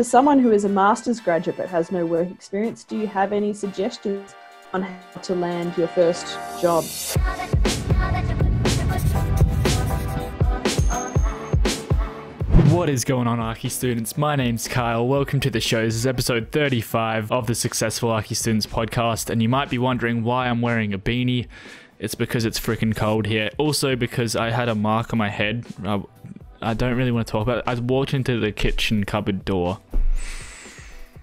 For someone who is a master's graduate but has no work experience, do you have any suggestions on how to land your first job? What is going on, Archie students? My name's Kyle. Welcome to the show. This is episode 35 of the Successful Archie Students podcast, and you might be wondering why I'm wearing a beanie. It's because it's freaking cold here. Also because I had a mark on my head. I don't really want to talk about it. I walked into the kitchen cupboard door.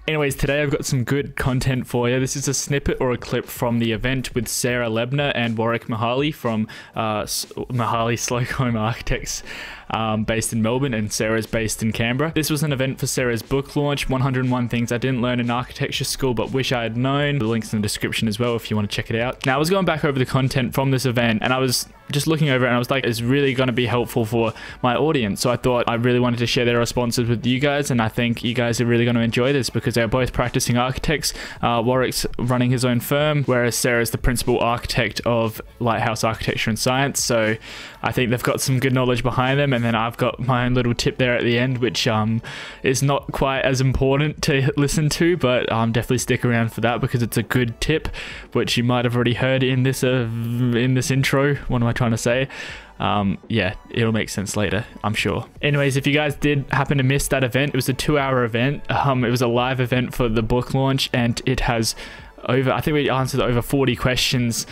Anyways, today I've got some good content for you. This is a snippet or a clip from the event with Sarah Lebner and Warwick Mahali from Mahali Slocombe Architects, based in Melbourne, and Sarah's based in Canberra. This was an event for Sarah's book launch, 101 Things I Didn't Learn in Architecture School But Wish I Had Known. The link's in the description as well if you want to check it out. Now, I was going back over the content from this event, and I was just looking over it, and I was like, it's really going to be helpful for my audience. So I thought I really wanted to share their responses with you guys, and I think you guys are really going to enjoy this because they're both practicing architects. Warwick's running his own firm, whereas Sarah's the principal architect of Lighthouse Architecture and Science. So I think they've got some good knowledge behind them, and then I've got my own little tip there at the end, which is not quite as important to listen to, but definitely stick around for that because it's a good tip, which you might have already heard in this intro. What am I trying to say? Yeah, it'll make sense later, I'm sure. Anyways, if you guys did happen to miss that event, it was a 2-hour event. It was a live event for the book launch, and it has I think we answered over 40 questions,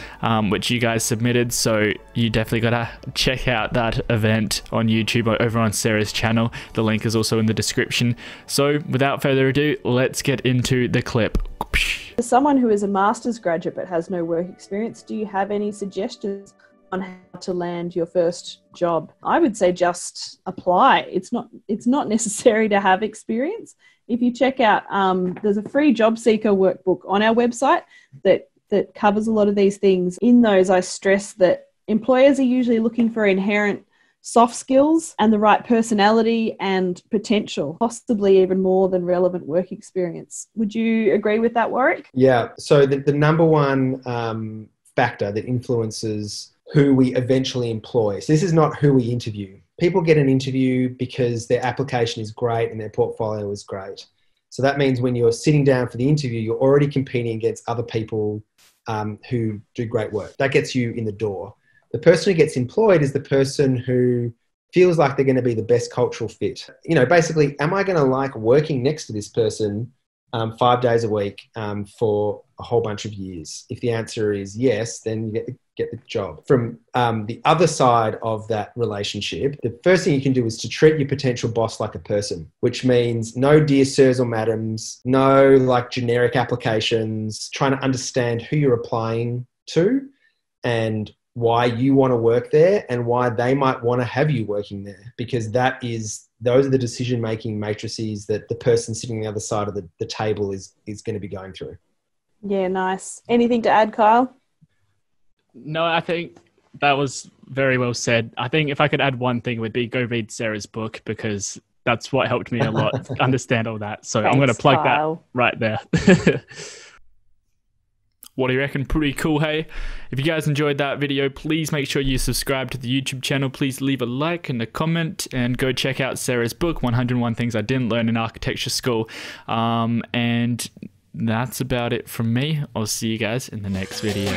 which you guys submitted, so you definitely gotta check out that event on YouTube or over on Sarah's channel. The link is also in the description. So without further ado, let's get into the clip. For someone who is a master's graduate but has no work experience, do you have any suggestions on how to land your first job? I would say just apply. It's not necessary to have experience. If you check out, there's a free job seeker workbook on our website that covers a lot of these things. In those, I stress that employers are usually looking for inherent soft skills and the right personality and potential, possibly even more than relevant work experience. Would you agree with that, Warwick? Yeah. So the number one factor that influences who we eventually employ. So this is not who we interview. People get an interview because their application is great and their portfolio is great. So that means when you're sitting down for the interview, you're already competing against other people who do great work. That gets you in the door. The person who gets employed is the person who feels like they're going to be the best cultural fit. You know, basically, am I going to like working next to this person 5 days a week for a whole bunch of years? If the answer is yes, then you get the job. From the other side of that relationship, the first thing you can do is to treat your potential boss like a person, which means no dear sirs or madams, no like generic applications, trying to understand who you're applying to and why you want to work there and why they might want to have you working there, because those are the decision-making matrices that the person sitting on the other side of the table is going to be going through. Yeah, nice. Anything to add, Kyle? No, I think that was very well said. I think if I could add one thing, it would be go read Sarah's book, because that's what helped me a lot understand all that. So I'm going to plug Kyle. That right there. What do you reckon? Pretty cool, hey? If you guys enjoyed that video, please make sure you subscribe to the YouTube channel. Please leave a like and a comment, and go check out Sarah's book, 101 Things I Didn't Learn in Architecture School. And that's about it from me. I'll see you guys in the next video.